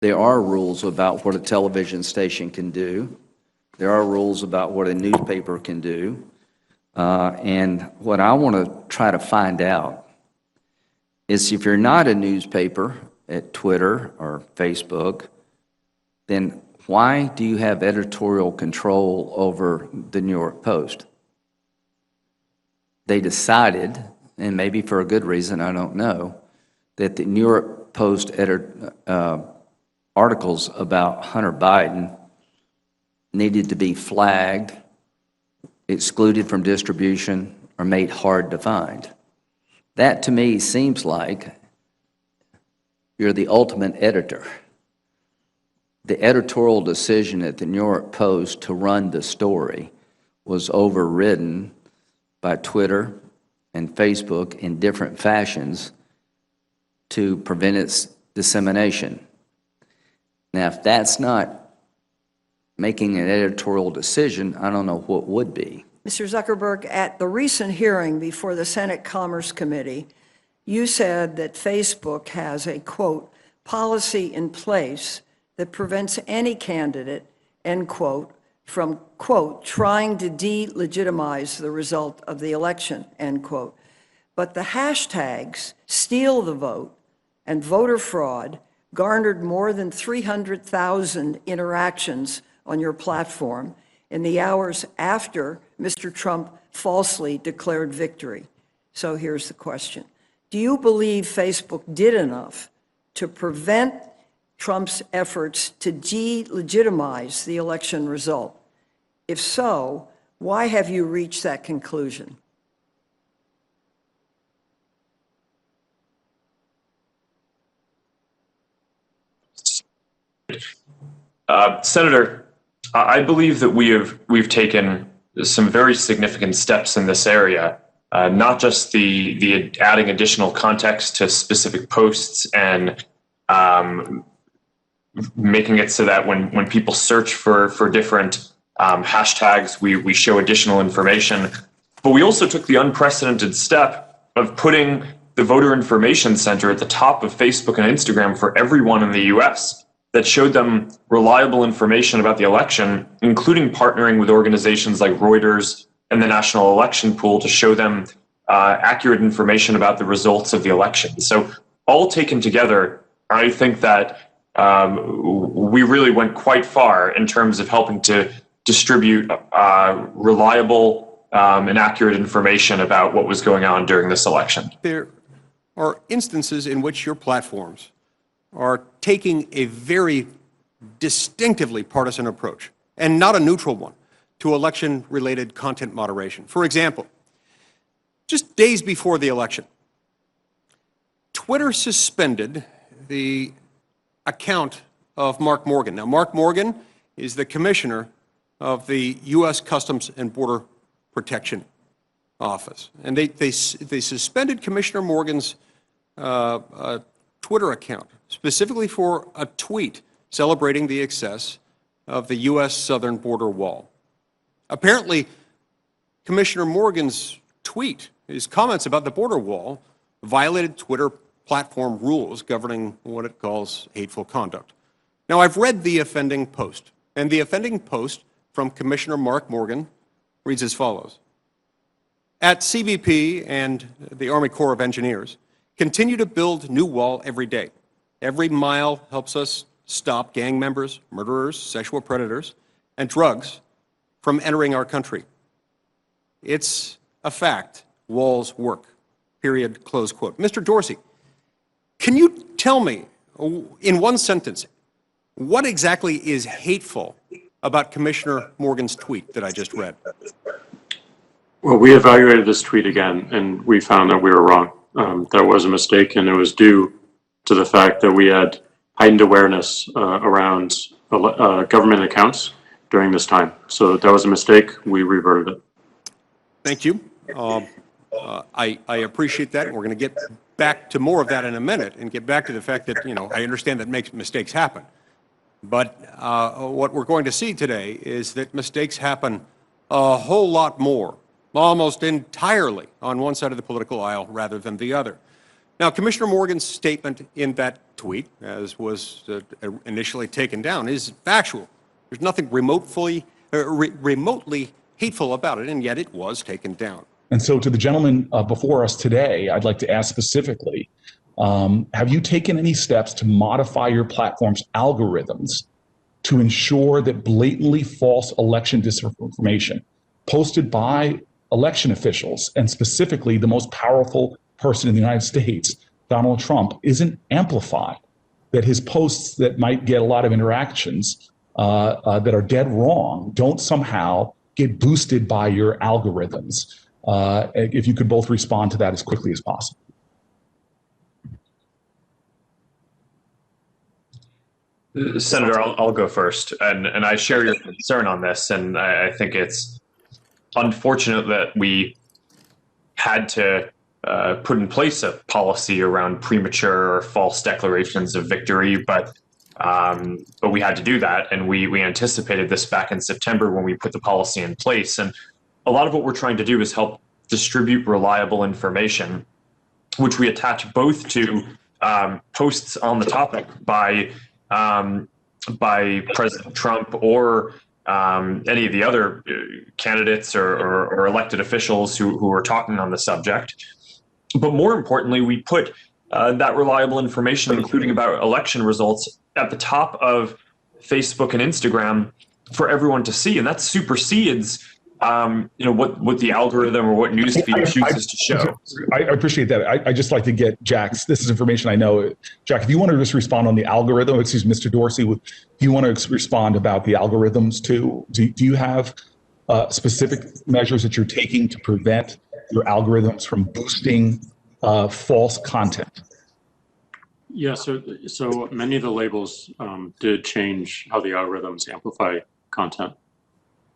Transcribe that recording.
There are rules about what a television station can do. There are rules about what a newspaper can do. And what I want to try to find out is if you're not a newspaper at Twitter or Facebook, then why do you have editorial control over the New York Post? They decided, and maybe for a good reason, I don't know, that the New York Post articles about Hunter Biden needed to be flagged, excluded from distribution, or made hard to find. That to me seems like you're the ultimate editor. The editorial decision at the New York Post to run the story was overridden by Twitter and Facebook in different fashions to prevent its dissemination. Now, if that's not making an editorial decision, I don't know what would be. Mr. Zuckerberg, at the recent hearing before the Senate Commerce Committee, you said that Facebook has a, quote, policy in place that prevents any candidate, end quote, from, quote, trying to delegitimize the result of the election, end quote. But the hashtags steal the vote and voter fraud garnered more than 300,000 interactions on your platform in the hours after Mr. Trump falsely declared victory. So here's the question. Do you believe Facebook did enough to prevent Trump's efforts to delegitimize the election result? If so, why have you reached that conclusion? Senator, I believe that we've taken some very significant steps in this area. Not just the adding additional context to specific posts and making it so that when people search for different hashtags, we show additional information. But we also took the unprecedented step of putting the Voter Information Center at the top of Facebook and Instagram for everyone in the U.S. that showed them reliable information about the election, including partnering with organizations like Reuters and the National Election Pool to show them accurate information about the results of the election. So all taken together, I think that we really went quite far in terms of helping to distribute reliable and accurate information about what was going on during this election. There are instances in which your platforms are taking a very distinctively partisan approach, and not a neutral one, to election-related content moderation. For example, just days before the election, Twitter suspended the account of Mark Morgan. Now, Mark Morgan is the commissioner of the U.S. Customs and Border Protection Office. And they suspended Commissioner Morgan's Twitter account, specifically for a tweet celebrating the success of the U.S. southern border wall. Apparently, Commissioner Morgan's tweet, his comments about the border wall, violated Twitter platform rules governing what it calls hateful conduct. Now, I've read the offending post, and the offending post from Commissioner Mark Morgan reads as follows. At CBP and the Army Corps of Engineers, continue to build new wall every day. Every mile helps us stop gang members, murderers, sexual predators, and drugs from entering our country. It's a fact. Walls work. Period. Close quote. Mr. Dorsey, can you tell me, in one sentence, what exactly is hateful about Commissioner Morgan's tweet that I just read? Well, we evaluated this tweet again, and we found that we were wrong. That was a mistake, and it was due to the fact that we had heightened awareness around government accounts during this time. So that was a mistake. We reverted it. Thank you. I appreciate that, and we're going to get back to more of that in a minute and get back to the fact that, I understand that mistakes happen. But what we're going to see today is that mistakes happen a whole lot more, almost entirely on one side of the political aisle rather than the other. Now, Commissioner Morgan's statement in that tweet, as was initially taken down, is factual. There's nothing remotely hateful about it, and yet it was taken down. And so to the gentleman before us today, I'd like to ask specifically, have you taken any steps to modify your platform's algorithms to ensure that blatantly false election disinformation posted by election officials, and specifically the most powerful person in the United States, Donald Trump, isn't amplified, that his posts that might get a lot of interactions that are dead wrong don't somehow get boosted by your algorithms? If you could both respond to that as quickly as possible. Senator, I'll go first, and I share your concern on this, and I think it's unfortunate that we had to put in place a policy around premature or false declarations of victory, but we had to do that, and we anticipated this back in September when we put the policy in place. And a lot of what we're trying to do is help distribute reliable information, which we attach both to posts on the topic by President Trump or any of the other candidates or elected officials who are talking on the subject. But more importantly, we put that reliable information, including about election results, at the top of Facebook and Instagram for everyone to see, and that supersedes what the algorithm or what newsfeed chooses to show. I appreciate that. I just like to get Jack's. This is information I know. Jack, if you want to just respond on the algorithm, excuse me, Mr. Dorsey, do you want to respond about the algorithms too? Do you have specific measures that you're taking to prevent your algorithms from boosting false content? Yeah, so many of the labels did change how the algorithms amplify content.